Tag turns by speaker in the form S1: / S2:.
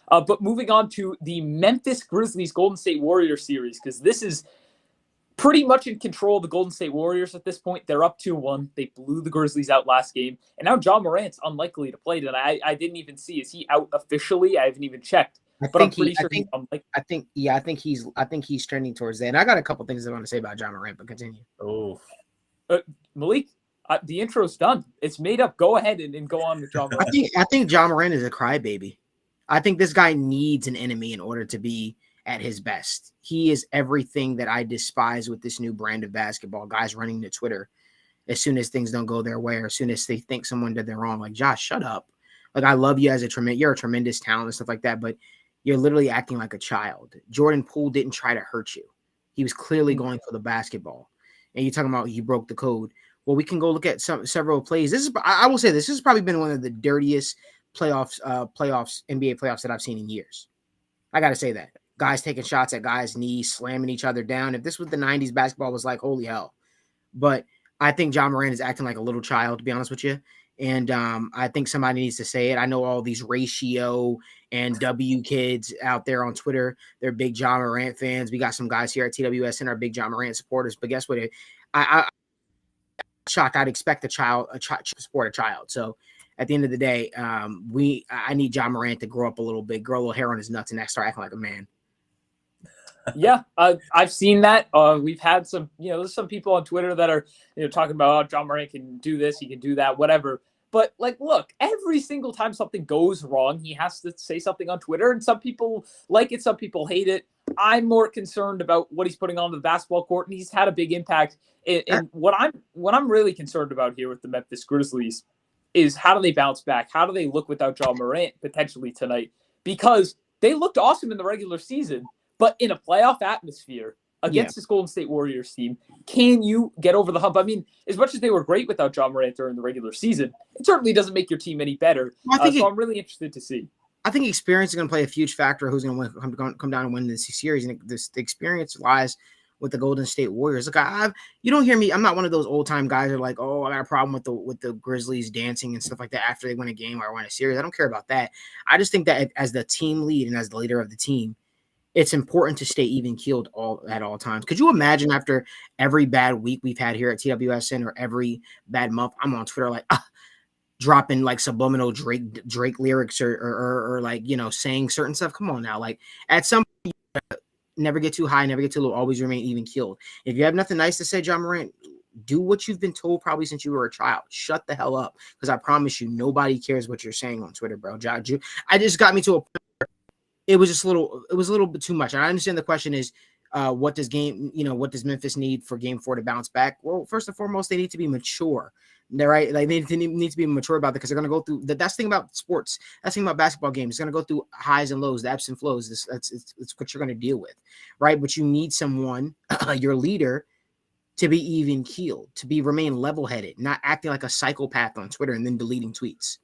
S1: But moving on to the Memphis Grizzlies Golden State Warriors series, because this is pretty much in control of the Golden State Warriors at this point. They're up 2-1. They blew the Grizzlies out last game. And now Ja Morant's unlikely to play tonight. I didn't even see. Is he out officially? I haven't even checked. But I'm pretty sure he's unlikely.
S2: I think he's trending towards that. And I got a couple things I want to say about Ja Morant, but continue.
S1: Oh. Malik, the intro's done. It's made up. Go ahead and go on with Ja Morant.
S2: I think Ja Morant is a crybaby. I think this guy needs an enemy in order to be at his best. He is everything that I despise with this new brand of basketball. Guys running to Twitter as soon as things don't go their way, or as soon as they think someone did them wrong. Like, Josh, shut up. Like, I love you as you're a tremendous talent and stuff like that, but you're literally acting like a child. Jordan Poole didn't try to hurt you. He was clearly going for the basketball. And you're talking about he broke the code. Well, we can go look at several plays. I will say this has probably been one of the dirtiest NBA playoffs that I've seen in years. I got to say that. Guys taking shots at guys' knees, slamming each other down. If this was the 90s, basketball was like, holy hell. But I think Ja Morant is acting like a little child, to be honest with you. And I think somebody needs to say it. I know all these ratio and W kids out there on Twitter. They're big Ja Morant fans. We got some guys here at TWS and are big Ja Morant supporters. But guess what? I'm shocked. I'd expect a child to support a child. So at the end of the day, I need Ja Morant to grow up a little bit, grow a little hair on his nuts, and start acting like a man.
S1: Yeah, I've seen that. We've had some, there's some people on Twitter that are, talking about, Ja Morant can do this, he can do that, whatever. But look, every single time something goes wrong, he has to say something on Twitter, and some people like it, some people hate it. I'm more concerned about what he's putting on the basketball court, and he's had a big impact. And what I'm really concerned about here with the Memphis Grizzlies is how do they bounce back? How do they look without Ja Morant potentially tonight? Because they looked awesome in the regular season. But in a playoff atmosphere against this Golden State Warriors team, can you get over the hump? I mean, as much as they were great without Ja Morant during the regular season, it certainly doesn't make your team any better. So I'm really interested to see.
S2: I think experience is going to play a huge factor who's going to come down and win this series. And the experience lies with the Golden State Warriors. Look, you don't hear me. I'm not one of those old time guys who are like, oh, I got a problem with the Grizzlies dancing and stuff like that after they win a game or win a series. I don't care about that. I just think that as the team lead and as the leader of the team, it's important to stay even keeled at all times. Could you imagine after every bad week we've had here at TWSN or every bad month, I'm on Twitter like dropping like subliminal Drake lyrics or like, saying certain stuff. Come on now. Like at some point, never get too high, never get too low, always remain even keeled. If you have nothing nice to say, Ja Morant, do what you've been told probably since you were a child. Shut the hell up. Because I promise you, nobody cares what you're saying on Twitter, bro. I just got me to a point. It was a little bit too much. And I understand the question is, what does Memphis need for Game 4 to bounce back? Well, first and foremost, they need to be mature. They're right. Like they need to be mature about it because they're going to go through that's the thing about sports. That's the thing about basketball games. It's going to go through highs and lows, the ebbs and flows. It's what you're going to deal with, right? But you need someone, your leader, to be even keeled, to remain level headed, not acting like a psychopath on Twitter and then deleting tweets.